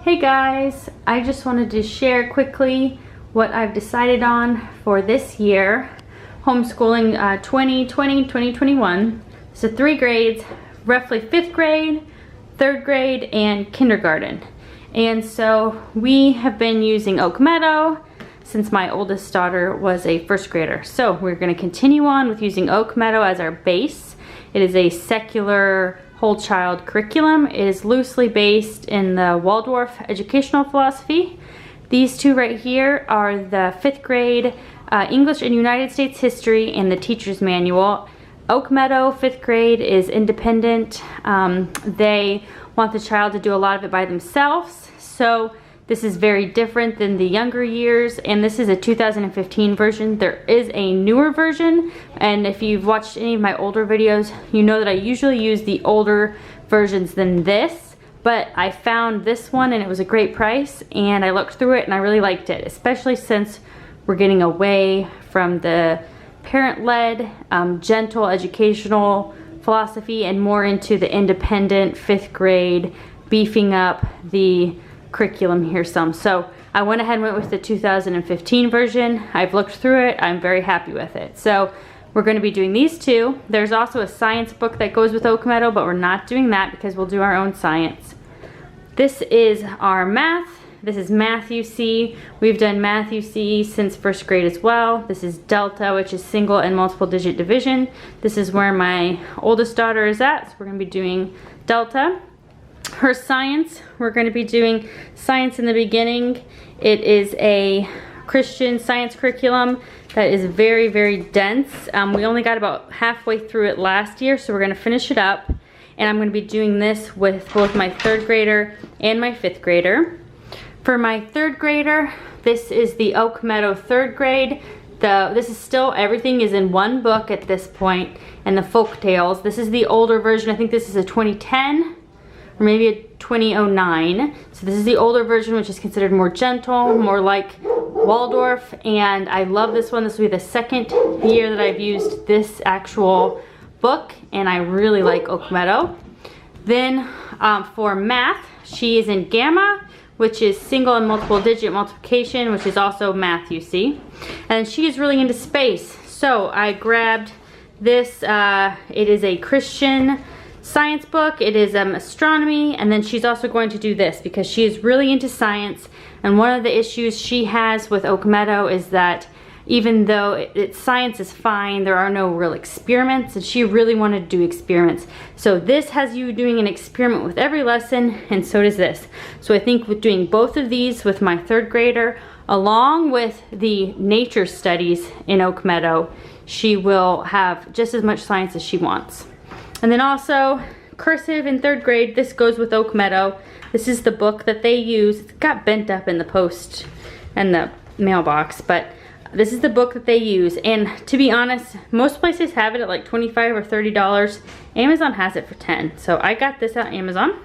Hey guys, I just wanted to share quickly what I've decided on for this year, homeschooling 2020-2021. So 3 grades, roughly 5th grade, 3rd grade, and kindergarten. And so we have been using Oak Meadow since my oldest daughter was a 1st grader. So we're going to continue on with using Oak Meadow as our base. It is a secular whole child curriculum. It is loosely based in the Waldorf educational philosophy. These two right here are the 5th grade English and United States history and the teacher's manual. Oak Meadow 5th grade is independent. They want the child to do a lot of it by themselves. So this is very different than the younger years, and this is a 2015 version. There is a newer version, and if you've watched any of my older videos, you know that I usually use the older versions than this, but I found this one and it was a great price, and I looked through it and I really liked it, especially since we're getting away from the parent-led, gentle educational philosophy and more into the independent 5th grade, beefing up the curriculum here some. So I went ahead and went with the 2015 version. I've looked through it. I'm very happy with it. So we're going to be doing these two. There's also a science book that goes with Oak Meadow, but we're not doing that because we'll do our own science. This is our math. This is Math UC. We've done Math UC since 1st grade as well. This is Delta, which is single and multiple digit division. This is where my oldest daughter is at, so we're going to be doing Delta. Her science, we're going to be doing Science in the Beginning. It is a Christian science curriculum that is very, very dense. We only got about halfway through it last year, so we're going to finish it up. And I'm going to be doing this with both my 3rd grader and my 5th grader. For my 3rd grader, this is the Oak Meadow 3rd grade. This is still, everything is in one book at this point, and the folk tales. This is the older version. I think this is a 2010. Or maybe a 2009. So this is the older version, which is considered more gentle, more like Waldorf, and I love this one. This will be the 2nd year that I've used this actual book, and I really like Oak Meadow. Then for math, she is in Gamma, which is single and multiple digit multiplication, which is also Math UC. And she is really into space. So I grabbed this, it is a Christian science book. It is astronomy, and then she's also going to do this because she is really into science, and one of the issues she has with Oak Meadow is that even though science is fine, there are no real experiments, and she really wanted to do experiments. So this has you doing an experiment with every lesson, and so does this. So I think with doing both of these with my 3rd grader, along with the nature studies in Oak Meadow, she will have just as much science as she wants. And then also, cursive in 3rd grade, this goes with Oak Meadow. This is the book that they use. It got bent up in the post and the mailbox, but this is the book that they use. And to be honest, most places have it at like $25 or $30. Amazon has it for $10. So I got this at Amazon.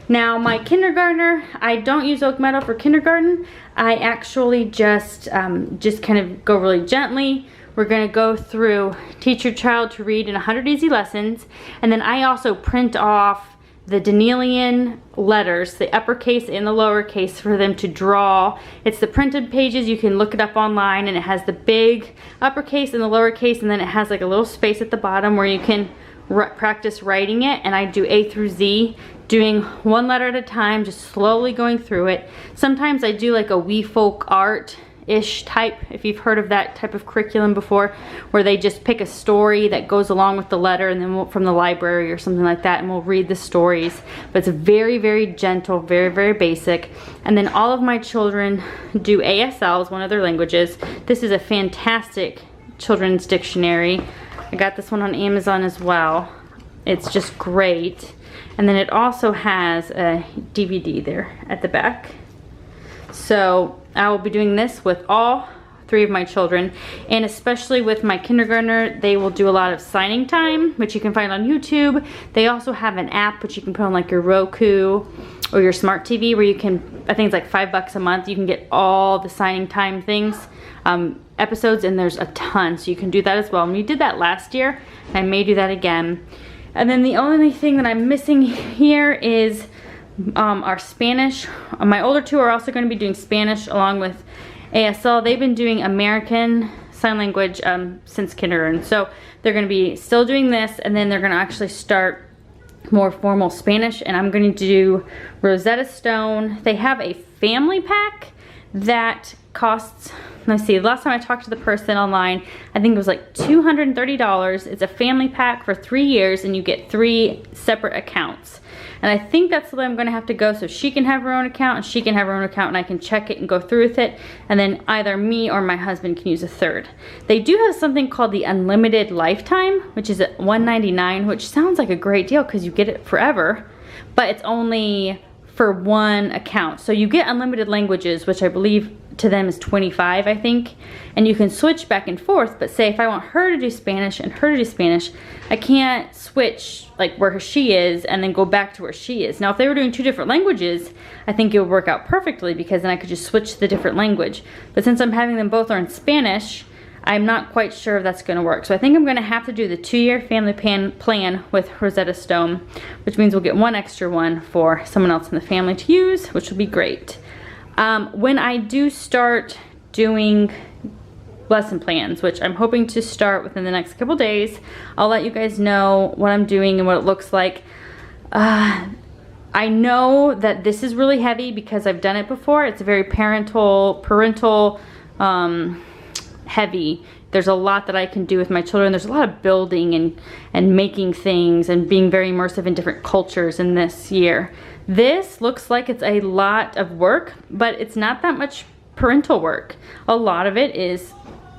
Now my kindergartner, I don't use Oak Meadow for kindergarten. I actually just kind of go really gently. We're going to go through Teach Your Child to Read in 100 Easy Lessons, and then I also print off the Danielian letters, the uppercase and the lowercase, for them to draw. It's the printed pages. You can look it up online, and it has the big uppercase and the lowercase, and then it has like a little space at the bottom where you can practice writing it. And I do A through Z, doing one letter at a time, just slowly going through it. Sometimes I do like a We Folk Art-ish type, if you've heard of that type of curriculum before, where they just pick a story that goes along with the letter, and then from the library or something like that, and we'll read the stories. But it's very, very gentle, very, very basic. And then all of my children do ASL as one of their languages. This is a fantastic children's dictionary. I got this one on Amazon as well. It's just great. And then it also has a DVD there at the back. So I will be doing this with all 3 of my children, and especially with my kindergartner, they will do a lot of signing time, which you can find on YouTube. They also have an app which you can put on like your Roku or your smart TV, where you can, I think it's like $5 a month, you can get all the signing time things, episodes, and there's a ton, so you can do that as well. And we did that last year, and I may do that again. And then the only thing that I'm missing here is are Spanish. My older two are also going to be doing Spanish along with ASL. They've been doing American Sign Language since kindergarten. So they're going to be still doing this, and then they're going to actually start more formal Spanish, and I'm going to do Rosetta Stone. They have a family pack that costs, let's see, last time I talked to the person online, I think it was like $230. It's a family pack for 3 years, and you get 3 separate accounts. And I think that's the way I'm gonna have to go, so she can have her own account and she can have her own account, and I can check it and go through with it, and then either me or my husband can use a third. They do have something called the Unlimited Lifetime, which is at $199, which sounds like a great deal because you get it forever, but it's only for 1 account. So you get unlimited languages, which I believe to them is 25, I think, and you can switch back and forth. But say if I want her to do Spanish and her to do Spanish, I can't switch like where she is and then go back to where she is. Now if they were doing 2 different languages, I think it would work out perfectly, because then I could just switch the different language. But since I'm having them both learn Spanish, I'm not quite sure if that's going to work. So I think I'm going to have to do the 2-year family plan with Rosetta Stone, which means we'll get 1 extra one for someone else in the family to use, which will be great. When I do start doing lesson plans, which I'm hoping to start within the next couple days, I'll let you guys know what I'm doing and what it looks like. I know that this is really heavy because I've done it before. It's very parental heavy. There's a lot that I can do with my children. There's a lot of building and making things and being very immersive in different cultures in this year. This looks like it's a lot of work, but it's not that much parental work. A lot of it is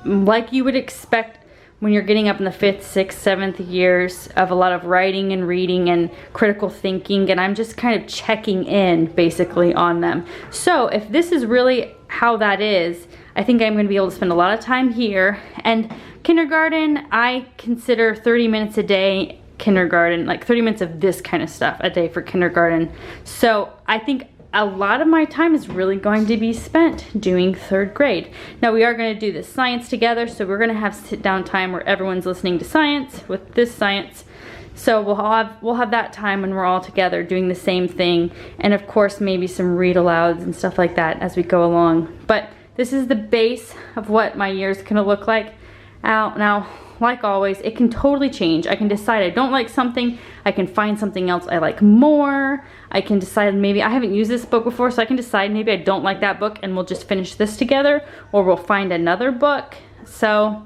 like you would expect when you're getting up in the 5th, 6th, 7th years, of a lot of writing and reading and critical thinking, and I'm just kind of checking in basically on them. So if this is really how that is, I think I'm going to be able to spend a lot of time here. And kindergarten, I consider 30 minutes a day kindergarten, like 30 minutes of this kind of stuff a day for kindergarten. So I think a lot of my time is really going to be spent doing 3rd grade. Now we are going to do this science together, so we're going to have sit down time where everyone's listening to science with this science. So we'll have that time when we're all together doing the same thing, and of course maybe some read alouds and stuff like that as we go along. But this is the base of what my year's gonna look like. Now, like always, it can totally change. I can decide I don't like something, I can find something else I like more. I can decide maybe I haven't used this book before, so I can decide maybe I don't like that book and we'll just finish this together, or we'll find another book. So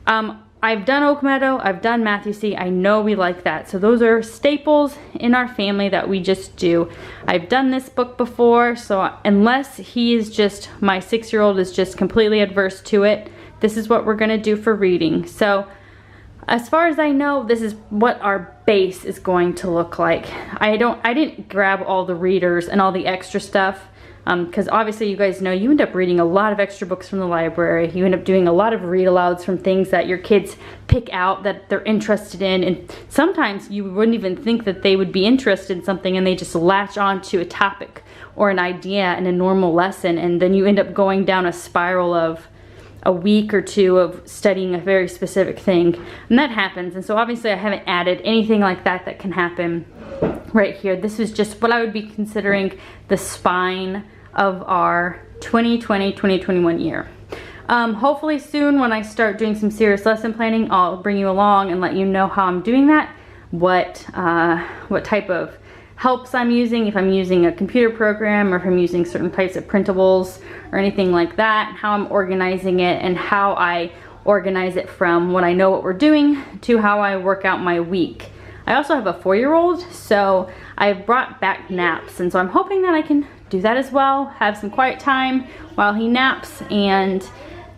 I've done Oak Meadow, I've done Math-U-See, I know we like that. So those are staples in our family that we just do. I've done this book before, so unless he is just, my 6-year-old is just completely adverse to it, this is what we're gonna do for reading. So as far as I know, this is what our base is going to look like. I didn't grab all the readers and all the extra stuff, because obviously you guys know you end up reading a lot of extra books from the library. You end up doing a lot of read alouds from things that your kids pick out that they're interested in, and sometimes you wouldn't even think that they would be interested in something, and they just latch on to a topic or an idea in a normal lesson, and then you end up going down a spiral of a week or 2 of studying a very specific thing, and that happens. And so obviously I haven't added anything like that that can happen right here. This is just what I would be considering the spine of our 2020-2021 year. Hopefully soon, when I start doing some serious lesson planning, I'll bring you along and let you know how I'm doing that, what type of helps I'm using, if I'm using a computer program or if I'm using certain types of printables or anything like that, how I'm organizing it, and how I organize it from when I know what we're doing to how I work out my week. I also have a 4-year-old, so I've brought back naps, and so I'm hoping that I can do that as well, have some quiet time while he naps, and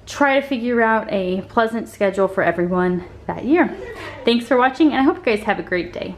try to figure out a pleasant schedule for everyone that year. Thanks for watching, and I hope you guys have a great day.